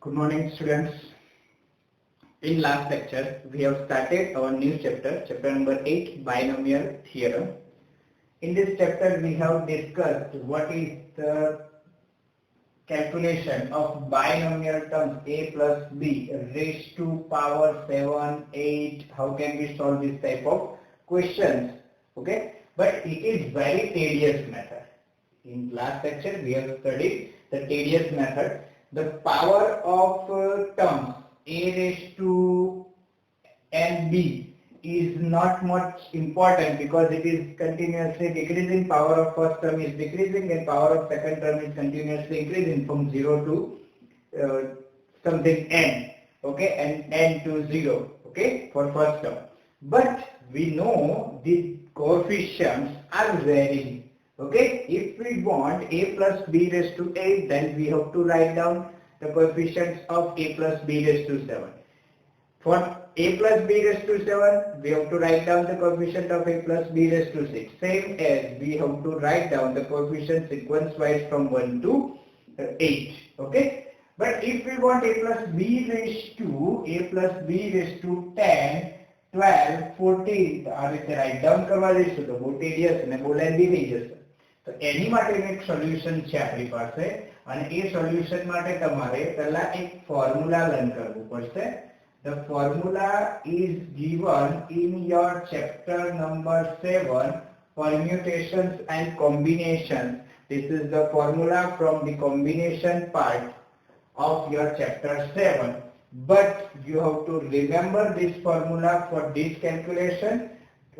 Good morning, students. In last lecture, we have started our new chapter, chapter number 8, binomial theorem. In this chapter, we have discussed what is the calculation of binomial terms a plus b raised to power 7, 8. How can we solve this type of questions? Okay, but it is very tedious method. In last lecture, we have studied the tedious method. The power of terms a raised to and b is not much important because it is continuously decreasing. Power of first term is decreasing and power of second term is continuously increasing from 0 to something n, okay, and n to 0, okay, for first term. But we know the coefficients are varying. Okay, if we want a plus b raised to 8, then we have to write down the coefficients of a plus b raised to 7. For a plus b raised to 7, we have to write down the coefficient of a plus b raised to 6. Same as we have to write down the coefficient sequence wise from 1 to 8. Okay, but if we want a plus b raised to 10, 12, 14 આ રીતે right down કરવા જઈશું તો બહુ ટેડિયસ અને બહુ lengthy થઈ જશે. તો એની માટેનું એક સોલ્યુશન છે આપણી પાસે અને એ સોલ્યુશન માટે તમારે પહેલા એક ફોર્મ્યુલા લર્ન કરવું પડશે. The formula is given in your chapter number 7, permutations and combinations. This is the formula from the combination part of your chapter 7. But you have to remember this formula for this calculation.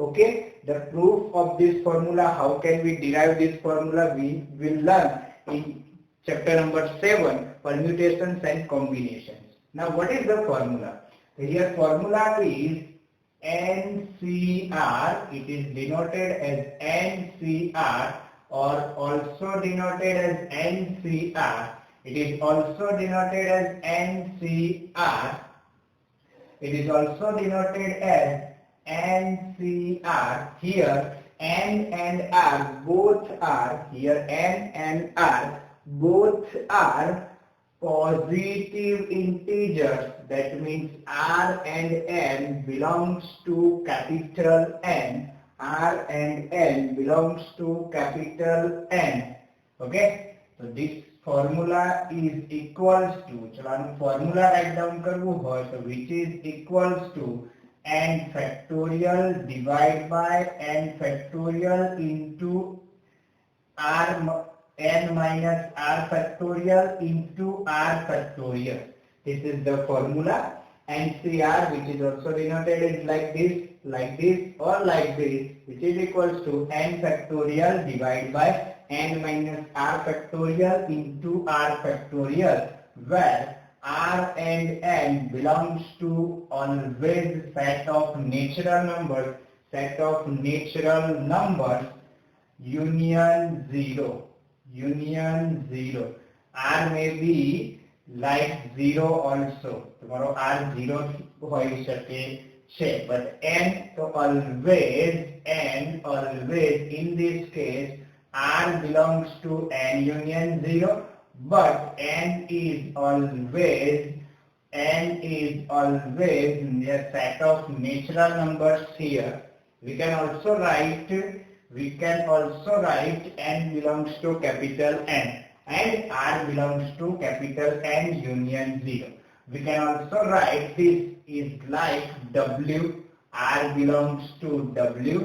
Okay, the proof of this formula, how can we derive this formula, we will learn in chapter number 7, permutations and combinations. Now what is the formula? Here formula is NCR. It is denoted as NCR or also denoted as NCR. It is also denoted as NCR. It is also denoted as NCR. Here N and R both are, here N and R both are positive integers. That means R and N belongs to capital N. R and N belongs to capital N. Okay, so this formula is equals to, चलो आनु formula write down करवू होय तो which is equals to n factorial divided by n factorial into r n minus r factorial into r factorial. This is the formula. NCR, which is also denoted as like this or like this, which is equals to n factorial divided by n minus r factorial into r factorial, where r and n belongs to always set of natural numbers, union 0. R may be like 0 also. Tomorrow r 0 હોઈ શકે છે, but n so always in this case r belongs to n union 0, but n is always in a set of natural numbers here. We can also write n belongs to capital N and r belongs to capital N union 0. We can also write this is like W. R belongs to W,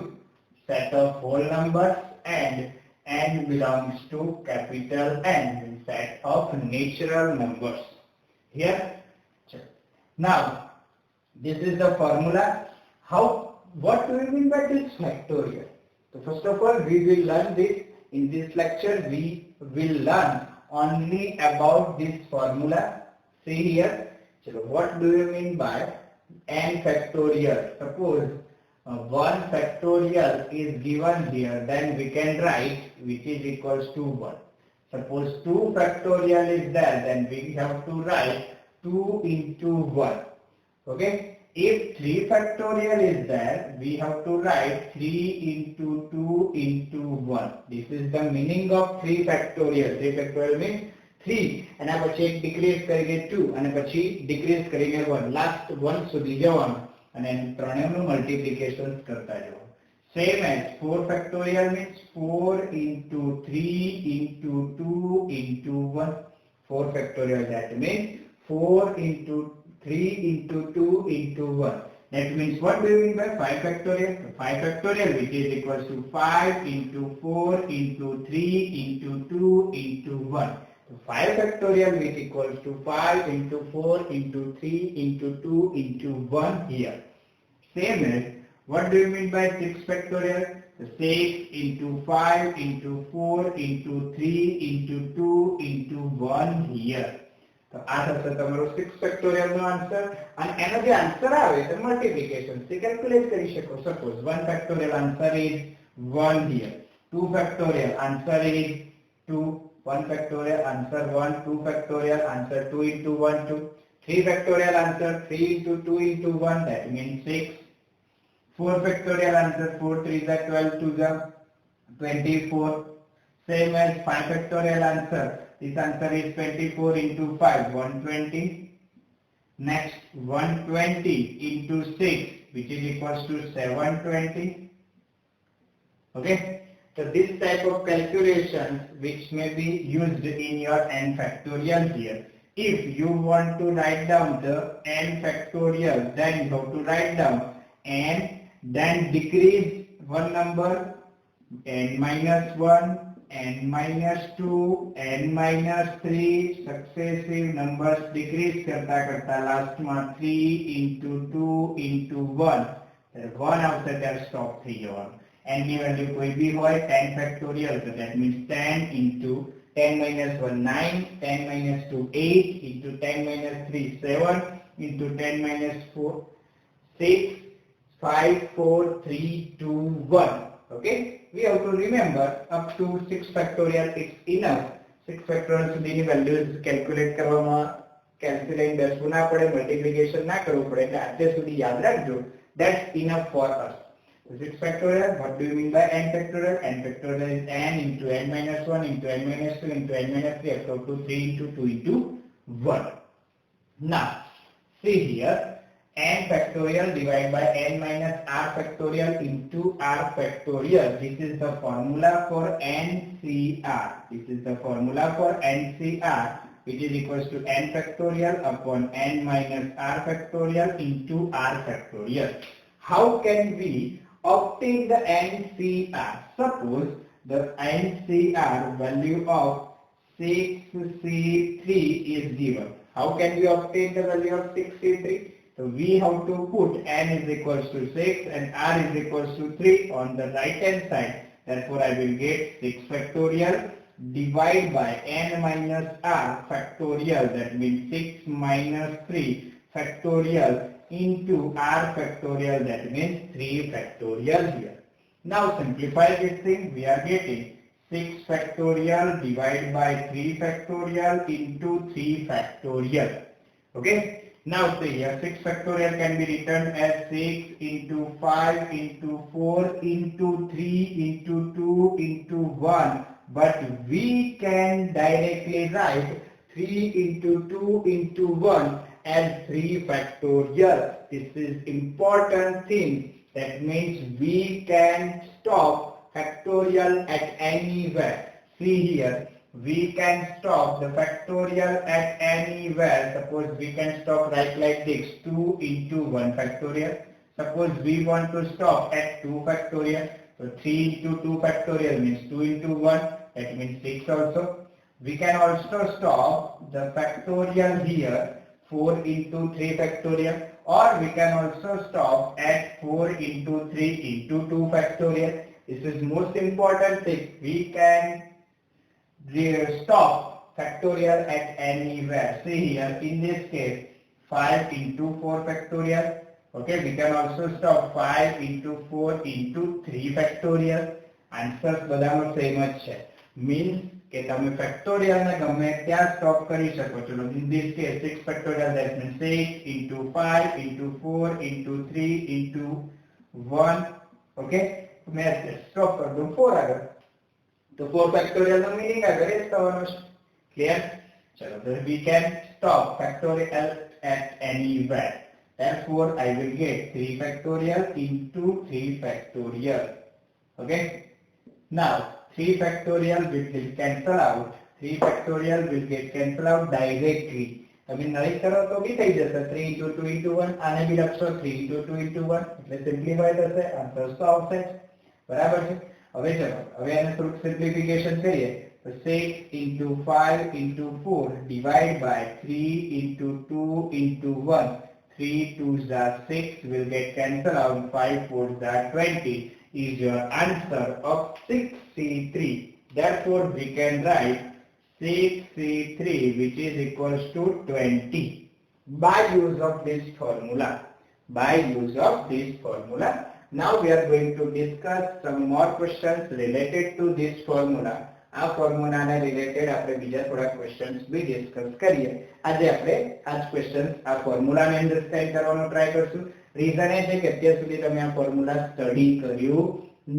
set of whole numbers, and N belongs to capital N, set of natural numbers. Here, now this is the formula. What do we mean by this factorial? So first of all, we will learn this. In this lecture, we will learn only about this formula. See here. So what do you mean by n factorial? Suppose 1 factorial is given here, then we can write which is equals to 1. Suppose 2 factorial is there, then we have to write 2 into 1. Okay. If 3 factorial is there, we have to write 3 into 2 into 1. This is the meaning of 3 factorial. 3 factorial means 3 એના પછી એક decrease કરીને 2 અને પછી decrease કરીને 1 last 1 સુધી જવાનું અને ત્રણેયનું મલ્ટીપ્લિકેશન કરતા જવાનું. Same as 4 factorial means 4 into 3 into 2 into 1. 4 factorial, that means 4 into 3 into 2 into 1. That means what do you mean by 5 factorial? 5 factorial, which is equals to 5 into 4 into 3 into 2 into 1. So 5 factorial, which equals to 5 into 4 into 3 into 2 into 1 here. Same as, what do you mean by 6 factorial? So 6 into 5 into 4 into 3 into 2 into 1 here. તો આ થશે તમારો 6 factorial નો answer અને એનો જે answer આવે તો multiplication થી કેલ્ક્યુલેટ કરી શકો. Suppose 1 factorial answer is 1 here, 2 factorial answer is 2, 1 factorial answer 1, 2 factorial answer 2 into 1 2, 3 factorial answer 3 into 2 into 1, that means 6, 4 factorial answer 4 3 is 12 2 is 24. Same as 5 factorial answer, this answer is 24 into 5 120. Next 120 into 6, which is equals to 720. Okay, so this type of calculations which may be used in your n factorial here. If you want to write down the n factorial, then you have to write down n, then decrease one number, n minus 1, n minus 2, n minus 3, successive numbers decrease karta karta last one 3 into 2 into 1. There 1 after that stop 3 on. n ની value કોઈ બી હોય 10 factorial, so that means 10 into 10 minus 1 9, 10 minus 2 8, into 10 minus 3 7, into 10 minus 4 6, 5 4 3 2 1. Okay, we have to remember up to 6 factorial is enough. 6 factorial સુધીની values calculate કરવામાં calculate બેસવું ના પડે, multiplication ના કરવું પડે, એટલે અત્યાર સુધી યાદ રાખજો. That's enough for us. 6 factorial, what do you mean by n factorial? N factorial is n into n minus 1 into n minus 2 into n minus 3 equal to 3 into 2 into 1. Now, see here, n factorial divided by n minus r factorial into r factorial. This is the formula for NCR. This is the formula for NCR, which is equals to n factorial upon n minus r factorial into r factorial. How can we obtain the NCR? Suppose the NCR value of 6C3 is given. How can we obtain the value of 6C3? So we have to put n is equals to 6 and r is equals to 3 on the right hand side. Therefore I will get 6 factorial divided by n minus r factorial, that means 6 minus 3 factorial into r factorial, that means 3 factorial here. Now simplify this thing, we are getting 6 factorial divided by 3 factorial into 3 factorial. Okay, now see here 6 factorial can be written as 6 into 5 into 4 into 3 into 2 into 1, but we can directly write 3 into 2 into 1 as 3 factorial. This is important thing. That means we can stop factorial at anywhere. See here, we can stop the factorial at anywhere. Suppose we can stop right like this, 2 into 1 factorial. Suppose we want to stop at 2 factorial. So 3 into 2 factorial means 2 into 1. That means 6 also. We can also stop the factorial here 4 into 3 factorial, or we can also stop at 4 into 3 into 2 factorial. This is most important thing. We can stop factorial at anywhere. See here, in this case 5 into 4 factorial. Okay, we can also stop 5 into 4 into 3 factorial. Answers બધાનો same જ છે. Means કે તમે factorial ને ગમે ત્યાં stop કરી શકો છો. In this case 6 factorial, that means 6 into 5 into 4 into 3 into 1. Okay, मैं स्टॉप कर दूं 4 આગળ, તો 4 factorial નો મીનિંગ આગળ એ જ થવાનો છે. Clear? So we can stop factorial at anywhere. Therefore, I will get 3 factorial into 3 factorial. Okay. Now, 3 factorial will cancel out. 3 factorial will get cancel out directly. તમે નરી કરો તો બી થઈ જશે 3 into 2 into 1 આને બી લખશો 3 into 2 into 1 એટલે simplify થશે આન્સર તો આવશે બરાબર છે હવે ચલો હવે આને થોડું સિમ્પ્લિફિકેશન કરીએ તો 6 into 5 into 4 divide by 3 into 2 into 1 3 2s are 6 will get cancel out 5 4s are 20 is your answer of 6C3. Therefore we can write 6C3 which is equals to 20 by use of this formula. By use of this formula. Now we are going to discuss some more questions related to this formula. આ ફોર્મ્યુલાને related આપણે બીજા થોડા questions બી discuss કરીએ આજે આપણે આ questions આ ફોર્મ્યુલાને understand કરવાનો ટ્રાય કરશું રીઝન એ છે કે અત્યાર સુધી તમે આ ફોર્મ્યુલા સ્ટડી કર્યું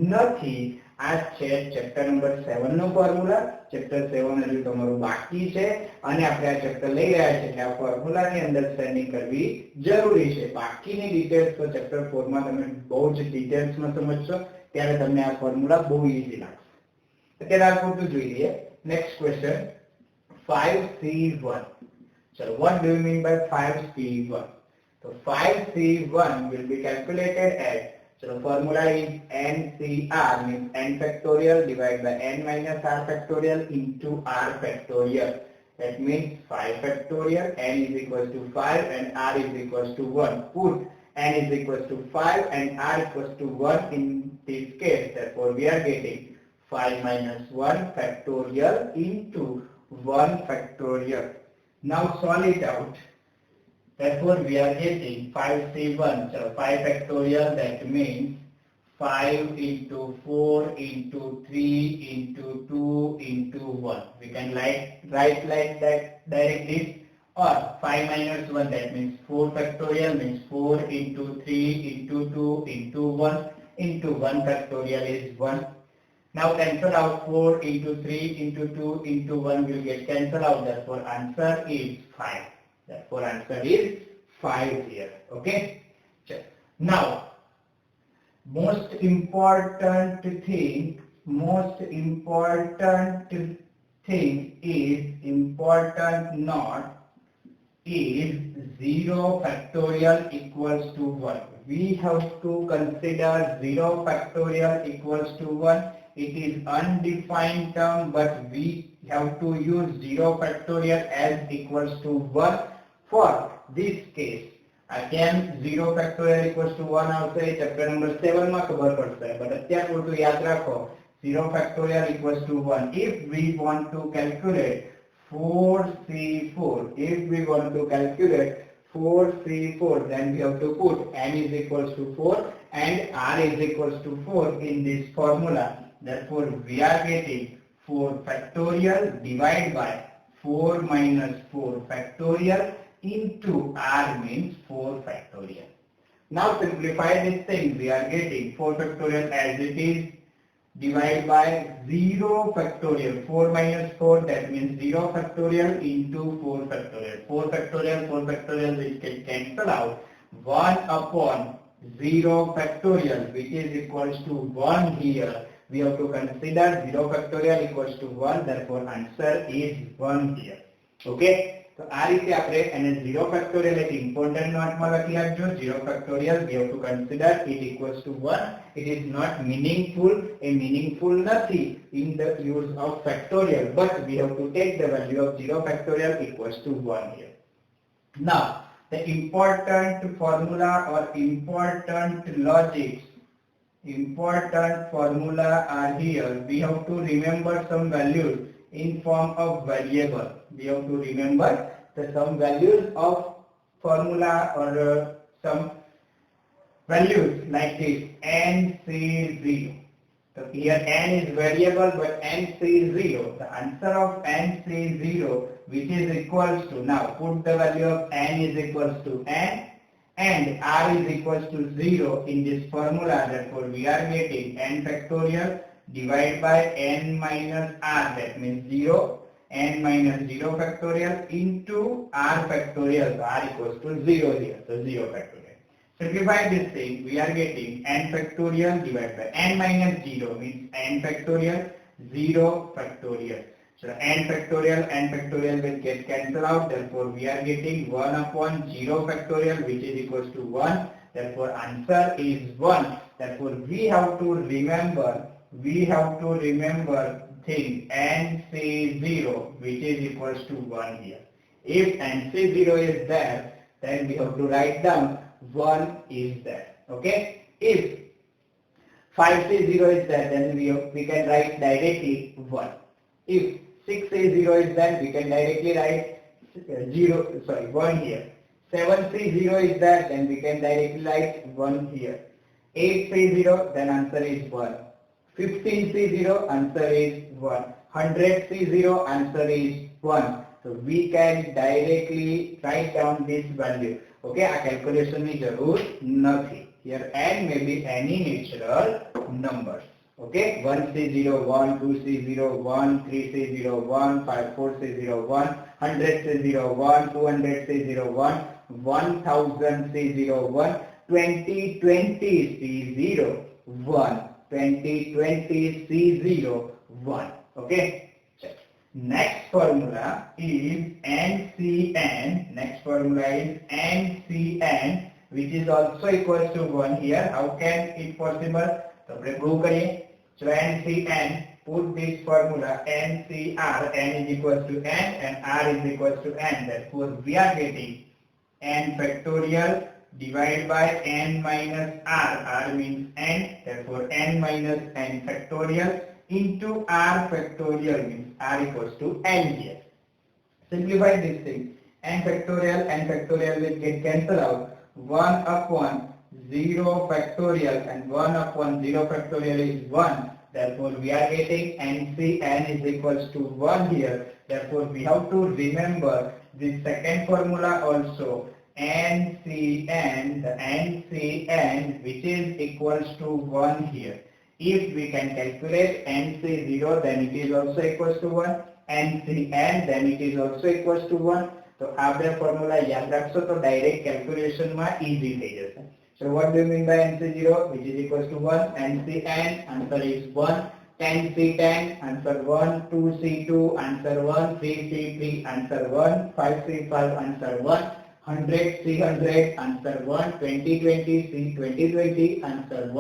નથી આ છે ચેપ્ટર નંબર 7 નો ફોર્મ્યુલા ચેપ્ટર 7 હજુ તમારું બાકી છે અને આપણે આ ચેપ્ટર લઈ રહ્યા છે કે આ ફોર્મ્યુલાની અન્ડરસ્ટેન્ડિંગ કરવી જરૂરી છે બાકીની ડિટેલ્સ તો ચેપ્ટર 4 માં તમે બહુ જ ડિટેલ્સમાં સમજશો ત્યારે તમને આ ફોર્મ્યુલા બહુ ઈઝી લાગશે અત્યારે આ પૂરતું જોઈ લઈએ નેક્સ્ટ ક્વેશ્ચન 5C1 ચલો what do you mean by 5C1 so 5C1 will be calculated as so the formula is NCR means n factorial divided by n minus r factorial into r factorial that means 5 factorial n is equals to 5 and r is equals to 1 put n is equals to 5 and r equals to 1 in this case therefore we are getting 5 minus 1 factorial into 1 factorial. Now solve it out. Therefore we are getting 5C1, so 5 factorial that means 5 into 4 into 3 into 2 into 1. We can write like that directly or 5 minus 1 that means 4 factorial means 4 into 3 into 2 into 1 into 1 factorial is 1. Now cancel out 4 into 3 into 2 into 1 will get cancel out. Therefore answer is 5. Therefore answer is 5 here. Okay. Now most important thing is important not is 0 factorial equals to 1. We have to consider 0 factorial equals to 1. It is undefined term but we have to use 0 factorial as equals to 1 for this case. Again 0 factorial equals to 1 આવશે chapter number 7 માં ખબર પડશે but અત્યાર પૂરતું યાદ રાખો 0 factorial equals to 1 if we want to calculate 4C4 then we have to put n is equals to 4 and r is equals to 4 in this formula. Therefore we are getting 4 factorial divided by 4 minus 4 factorial into r means 4 factorial. Now simplify this thing. We are getting 4 factorial as it is divided by 0 factorial. 4 minus 4 that means 0 factorial into 4 factorial. 4 factorial which can cancel out 1 upon 0 factorial which is equals to 1 here. We have to consider 0 factorial equals to 1 therefore answer is 1 here. Okay. So આ રીતે આપણે એને 0 factorial એક important note માં લખી રાખજો 0 factorial we have to consider it equals to 1. It is not meaningful નથી in the use of factorial but we have to take the value of 0 factorial equals to 1 here. Now the important formula or important logics are here. We have to remember some values in form of variable. We have to remember some values of formula or some values like this NC0. So here n is variable but NC0. The answer of NC0 which is equals to, now put the value of n is equals to n and r is equals to 0 in this formula. Therefore we are getting n factorial divided by n minus r that means 0 n minus 0 factorial into r factorial. So r equals to 0 here. So 0 factorial. Simplify this thing. We are getting n factorial divided by n minus 0 means n factorial, 0 factorial. So n factorial will get cancelled out. Therefore, we are getting 1 upon 0 factorial, which is equals to 1. Therefore, answer is 1. Therefore, we have to remember thing NC0, which is equals to 1 here. If NC0 is there, then we have to write down 1 is there. Okay. If 5C0 is there, then we can write directly 1. If 6A0 is there, we can directly write 1 here. 7C0 is there, then we can directly write 1 here. 8C0, then answer is 1. 15C0, answer is 1. 100C0, answer is 1. So we can directly write down this value. Okay, આ calculation ની જરૂર નથી. Here n may be any natural numbers. Okay, 1C0, 1, 2C0, 1, 3C0, 1, 4C0, 1, 100C0, 1, 200C0, 1, 1000C0, 1, 2020C0, 1, 2020C0, 1. Okay. Next formula is NCN. Next formula is NCN, which is also equals to 1 here. How can it possible? So we prove करिए. So NCN, put this formula NCR. N is equals to N and R is equals to N. Therefore, we are getting N factorial divided by N minus R. R means N. Therefore, N minus N factorial into R factorial means R equals to N here. Simplify this thing. N factorial will get cancelled out. 1 upon 0 factorial and 1 upon 0 factorial is 1. Therefore, we are getting NCN is equals to 1 here. Therefore, we have to remember this second formula also. NCN, the NCN which is equals to 1 here. If we can calculate NC0, then it is also equals to 1. NCN, then it is also equals to 1. So, આપણે formula યાદ રાખશો તો direct calculation માં easy થઈ જશે. So, what do you mean by NC0, which is equals to 1? NCN, answer is 1. 10C10, answer 1. 2C2, answer 1. 3C3, answer 1. 5C5, answer 1. 100C100, answer 1. 2020C2020, answer 1.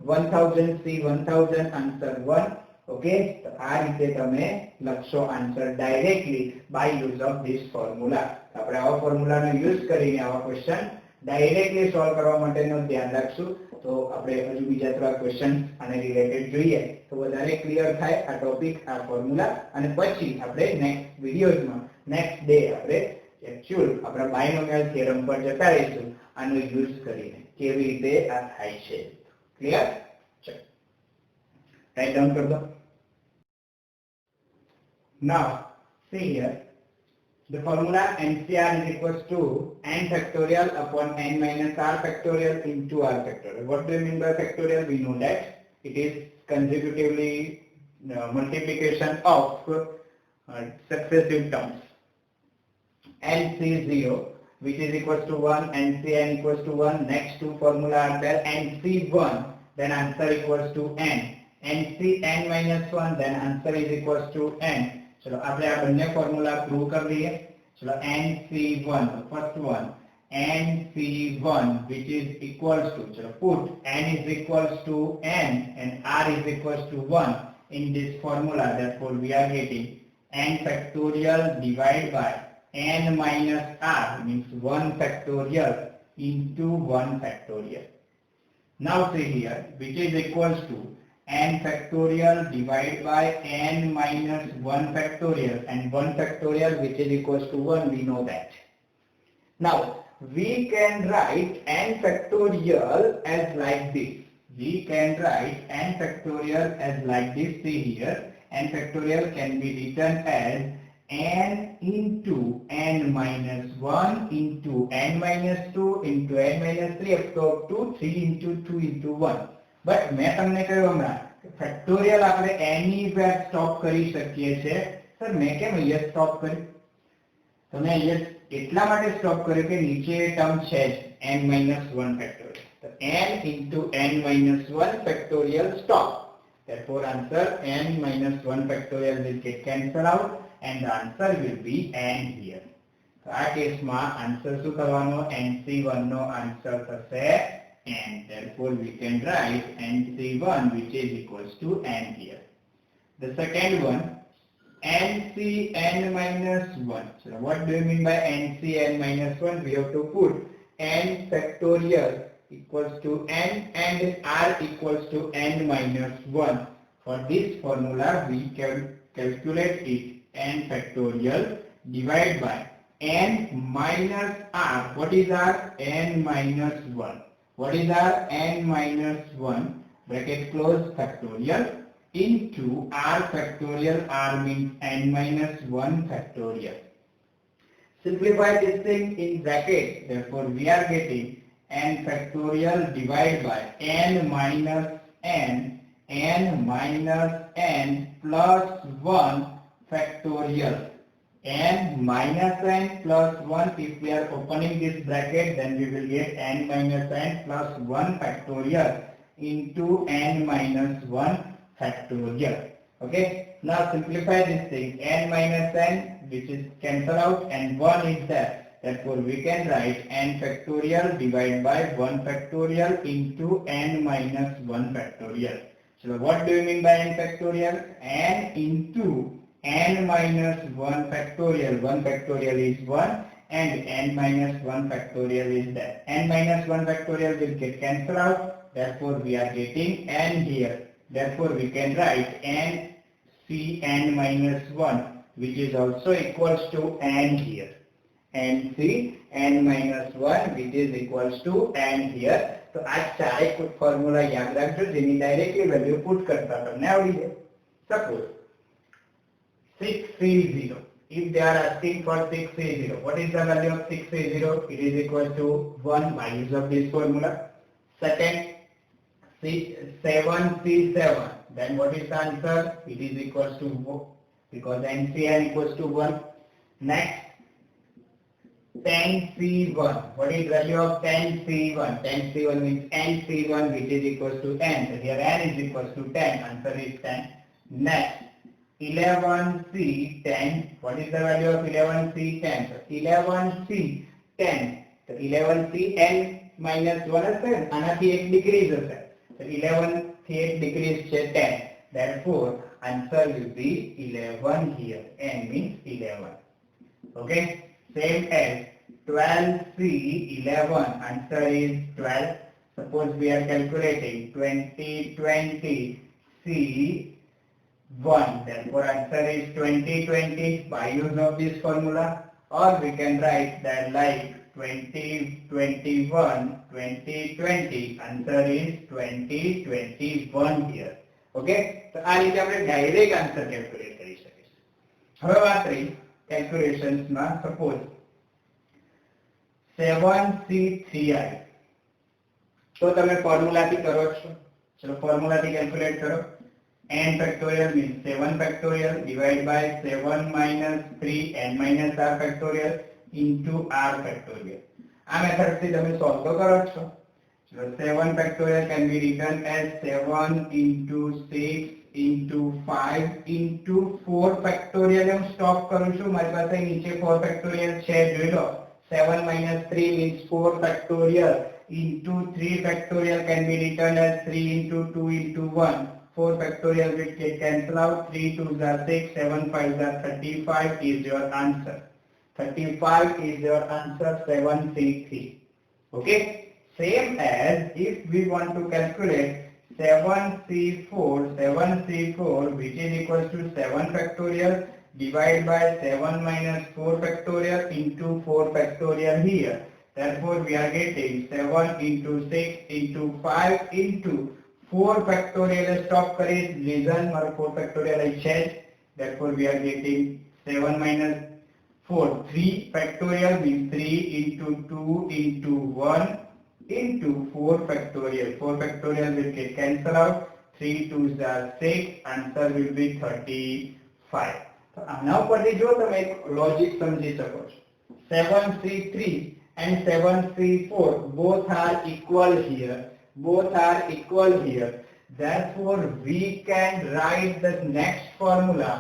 1000C1000, answer 1. Okay, so આ રીતે તમે લખશો answer directly by use of this formula. આપણે આવા ફોર્મ્યુલાનો use કરીને આવા question directly solve કરવા માટેનો ધ્યાન રાખશું. તો આપણે હજુ બીજા થોડા ક્વેશ્ચન આને રિલેટેડ જોઈએ તો વધારે ક્લિયર થાય આ ટોપિક, આ ફોર્મ્યુલા, અને પછી આપણે નેક્સ્ટ વિડિયોઝમાં નેક્સ્ટ ડે આપણે एक्चुअल अपना बायनोमियल थ्योरम पर जता रहीશું આનો યુઝ કરીને કેવી રીતે આ થાય છે. ક્લિયર? ચલો રાઈટ ડાઉન કર દો. Now see here the formula NCR is equals to n factorial upon n minus r factorial into r factorial. What do you mean by factorial? We know that it is consecutively multiplication of successive terms. NC0 which is equals to 1, NCN equals to 1. Next two formula are there. NC1, then answer equals to n. NCN minus 1, then answer is equals to n. चलो આપણે આ બંને formula prove કરી લઈએ. ચલો NC1, the first one, NC1 which is equals to, chalo put n is equals to n and r is equals to 1 in this formula. Therefore, we are getting n factorial divided by n minus r means 1 factorial into 1 factorial. Now see here, which is equals to n factorial divided by n minus 1 factorial, and 1 factorial which is equals to 1, we know that. Now we can write n factorial as like this. We can write n factorial as like this. See here, n factorial can be written as n into n minus 1 into n minus 2 into n minus 3 up to 3 into 2 into 1. But मैं તમને કહ્યું હમણાં factorial આપણે એની વેર stop કરી શકીએ છે sir મેં કેમ અહીંયા સ્ટોપ કર્યું? તો મેં અહીંયા એટલા માટે સ્ટોપ કર્યું કે નીચે ટર્મ છે જ n-1 ફેક્ટોરિયલ. તો n into n-1 factorial stop. Therefore answer n-1 factorial will get cancelled out and the answer will be n here. તો આ કેસમાં આન્સર શું થવાનો? nc1 નો આન્સર થશે n. Therefore we can write nc1 which is equals to n here. The second one, nc(n-1). So what do you mean by nc(n-1)? We have to put n factorial equals to n and r equals to n-1. For this formula we can calculate it n factorial divided by n minus r. What is r? n-1. What is r? n-1 bracket close factorial into r factorial. R means n-1 factorial. Simplify this thing in brackets. Therefore we are getting n factorial divided by n minus n plus 1 factorial. n minus n plus 1, if we are opening this bracket then we will get n minus n plus 1 factorial into n minus 1 factorial. Okay, now simplify this thing. N minus n, which is cancel out, and 1 is there. Therefore we can write n factorial divided by 1 factorial into n minus 1 factorial. So what do you mean by n factorial? N into n minus 1 factorial. 1 factorial is 1 and n minus 1 factorial is there. N minus 1 factorial will get cancelled out. Therefore we are getting n here. Therefore we can write n cn minus 1 which is also equals to n here. n cn minus 1 which is equals to n here. तो आज चारे कुछ formula याद रखो जिन्हें directly value put करता તમને આવડી જાય. Suppose 630. If they are asking for 630, what is the value of 630? It is equal to 1 by use of this formula. Second, 7c7. Then what is the answer? It is equals to 4 because NCN equals to 1. Next, 10c1. What is value of 10c1? 10c1 means nc1 which is equals to n. So here n is equals to 10. Answer is 10. Next, 11c10. What is the value of 11c10? So 11c10. So 11cn minus 1 હશે આનાથી 1 decrease હશે. So 11 થી 1 decrease છે 10. Therefore answer will be 11 here. N means 11. Okay. Same as 12c11. Answer is 12. Suppose we are calculating 20c1. Therefore answer is 2020 by use of this formula. Or we can write that like 2021 2020. Answer is 2021 here. Okay. So આ રીતે આપણે direct answer calculate કરી શકીશું. હવે વાત રહી calculations માં. Suppose 7c3i. તો તમે ફોર્મ્યુલાથી કરો છો. ચલો ફોર્મ્યુલાથી કેલ્ક્યુલેટ કરો. n factorial means 7 factorial divided by 7 minus 3 n minus r factorial into r factorial. આ મેથડથી તમે સોલ્વ તો કરો છો. So 7 factorial can be written as 7 into 6 into 5 into 4 factorial. હું સ્ટોપ કરું છું. મારી પાસે નીચે 4 factorial છે જોઈ લો. 7 minus 3 means 4 factorial into 3 factorial can be written as 3 into 2 into 1. 4 factorial will get cancel out. 3 2s are 6, 7 5s are 35 is your answer. 35 is your answer. 7c3. Okay. Same as if we want to calculate 7c4 which is equals to 7 factorial divided by 7 minus 4 factorial into 4 factorial here. Therefore we are getting 7 into 6 into 5 into 4 factorial. Stop करें reason और 4 factorial है. Therefore we are getting 7 minus 4 3 factorial means 3 into 2 into 1 into 4 factorial. 4 factorial will get cancel out. 3 2s are 6. Answer will be 35. આના ઉપરથી જો તમે એક logic સમજી શકો છો. 7C3 and 7C4 both are equal here. Both are equal here. Therefore, we can write the next formula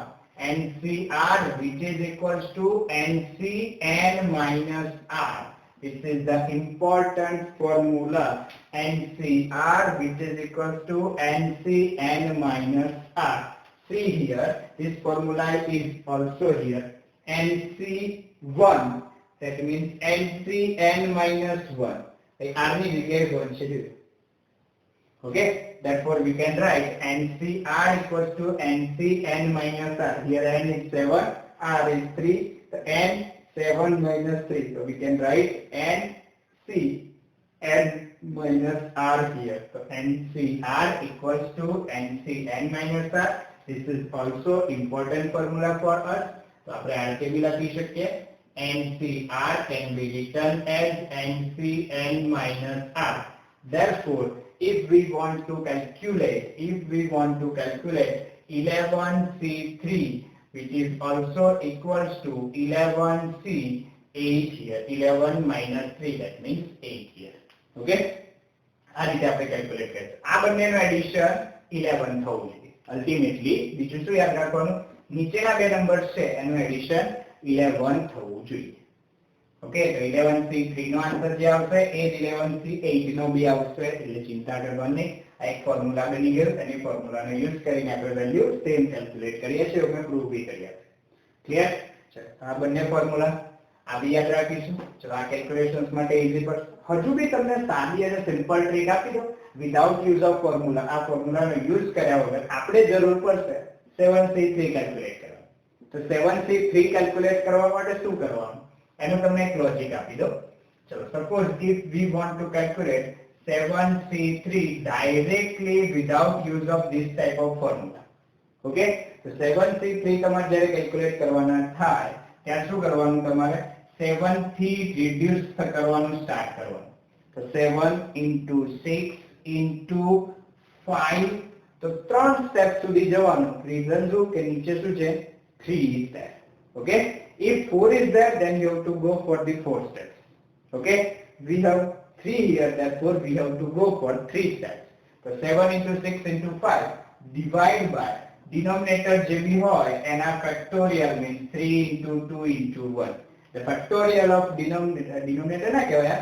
NCR, which is equals to NCN minus R. This is the important formula NCR, which is equals to NCN minus R. See here, this formula is also here. NC1, that means NCN minus 1. R ની જગ્યાએ 1 છે. Okay, therefore we can write NCR equals to NCN minus R. Here N is 7, R is 3, so N 7 minus 3. So we can write NCN minus R here. So NCR equals to NCN minus R. This is also important formula for us. So આપણે RKB લખી શકીએ. NCR can be written as NCN minus R. Therefore, if we want to calculate 11C3, which is also equals to 11C8 here, 11 minus 3, that means 8 here. Okay, આ રીતે આપણે calculate કરીશું. આ બંનેનું addition 11 થવું જોઈએ. અલ્ટિમેટલી બીજું શું યાદ રાખવાનું, નીચેના બે નંબર્સ છે એનું એડિશન 11 થવું જોઈએ. ઓકે, તો 11C3 નો આન્સર જે આવશે એ 11C8 નો બી આવશે, એટલે ચિંતા કરવાની નહીં. આ એક ફોર્મ્યુલા બની ગયો અને ફોર્મ્યુલાનો યુઝ કરીને આપણે વેલ્યુ સેમ કેલ્ક્યુલેટ કરીએ છીએ, અમે પ્રૂવ બી કરીએ. ક્લિયર? ચલો, આ બંને ફોર્મ્યુલા આ બી યાદ રાખીશું. ચલો, આ કેલ્ક્યુલેશન્સ માટે ઈઝી પડશે. હજુ બી તમને સાદી અને સિમ્પલ ટ્રીક આપી દો વિધાઉટ યુઝ ઓફ ફોર્મ્યુલા. આ ફોર્મ્યુલાનો યુઝ કર્યા વગર આપણે જરૂર પડશે 7C3 કેલ્ક્યુલેટ કરવા. તો 7C3 કેલ્ક્યુલેટ કરવા માટે શું કરવાનું એનું તમને એક લોજિક આપી દો. ચલો, suppose if we want to calculate 7C3 directly without use of this type of formula. Okay, તો 7C3 તમારે જ્યારે કેલ્ક્યુલેટ કરવાના થાય ત્યારે શું કરવાનું, તમારે 7 થી રિડ્યુસ કરવાનું સ્ટાર્ટ કરવાનું. તો 7 into 6 into 5, તો 3 સ્ટેપ સુધી જવાનું. રીઝન શું કે નીચે શું છે, 3 is there. Okay, if 4 is there, then you have to go for the 4 steps. Okay, we have 3 here, therefore we have to go for 3 steps. So 7 into 6 into 5 divide by denominator જે બી હોય એના factorial means 3 into 2 into 1. The factorial of denominator ના કહેવાય,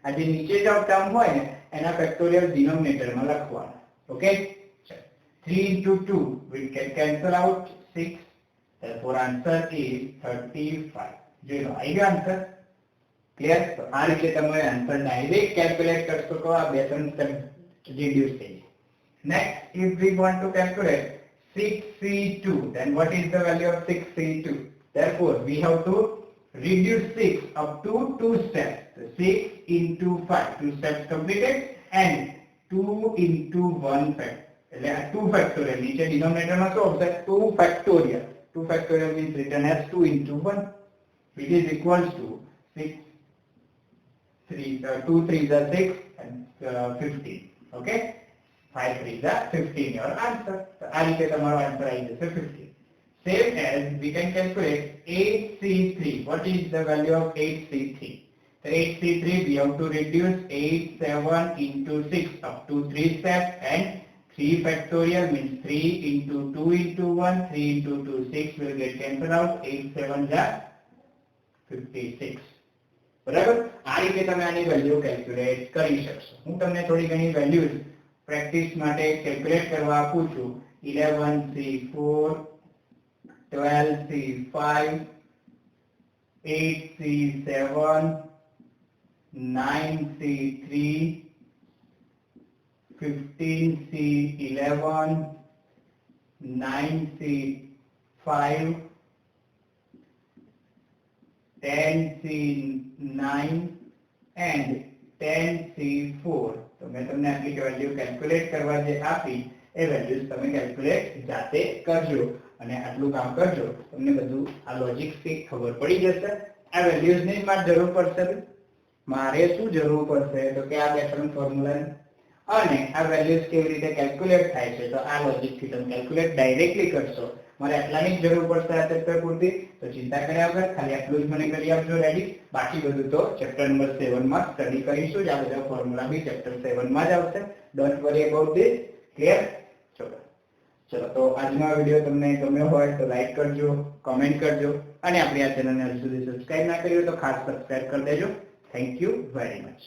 આ જે નીચે જે term હોય ને એના factorial denominator માં લખવાનું. Okay, 3 into 2 we can cancel out 6. Therefore, answer is 35. Do you know? I answer. Clear? So, આ રીતે તમે આન્સર ડાયરેક્ટ કેલ્ક્યુલેટ કરશો તો આ બે ત્રણ સ્ટેપ રિડ્યુસ થઈ જાય. Next, if we want to calculate 6C2, then what is the value of 6C2? Therefore, we have to reduce 6 up to 2 steps. So 6 into 5, 2 steps completed, and 2 into 1 factor. 2 factorial. નીચે denominator માં શું આવશે? 2 factorial. 2 factorial means written as 2 into 1, which is equals to 6, 2 3s are 6 and 15. Okay, 5 3s are 15. Your answer. So, આ રીતે તમારો answer આવી જશે 15. Same as we can calculate 8C3. What is the value of 8C3? So 8C3 we have to reduce 8 7 into 6 up to 3 steps, and 3 factorial means 3 into 2 into 1, 3 into 2, 6 will get cancelled out, 8 7 are 56. બરાબર? આ રીતે તમે આની value calculate કરી શકશો. હું તમને થોડી ઘણી વેલ્યુઝ પ્રેક્ટિસ માટે કેલ્ક્યુલેટ કરવા આપું છું. 11C4, 12C5, 8C7, 9C3, 15C11, 9C5, 10C9 and 10C4. તો મેં તમને આટલી વેલ્યુ કેલ્ક્યુલેટ કરવા જે આપી એ વેલ્યુઝ તમે કેલ્ક્યુલેટ જાતે કરજો અને આટલું કામ કરજો, તમને બધું આ લોજિક્સ થી ખબર પડી જશે. આ વેલ્યુઝ ની મારે જરૂર પડશે, મારે શું જરૂર પડશે તો કે આ બે ત્રણ ફોર્મ્યુલા અને આ વેલ્યુઝ કેવી રીતે કેલ્ક્યુલેટ થાય છે, તો આ લોજિક થી તમે કેલ્ક્યુલેટ ડાયરેક્ટલી કરશો મારે આટલાની જ જરૂર પડશે આ ચેપ્ટર પૂરતી, તો ચિંતા કર્યા વગર ખાલી આટલું જ મને કરી આપજો રેડી. બાકી બધું તો ચેપ્ટર નંબર 7 માં સ્ટડી કરીશું જ. આ બધા ફોર્મ્યુલા બી ચેપ્ટર 7 માં જ આવશે. Don't worry about this. Clear? ચલો તો આજનો આ વિડિયો તમને ગમ્યો હોય તો લાઈક કરજો, કમેન્ટ કરજો અને આપણી આ ચેનલને હજુ સુધી સબસ્ક્રાઇબ ના કરી હોય તો ખાસ સબસ્ક્રાઇબ કરી દેજો. Thank you very much.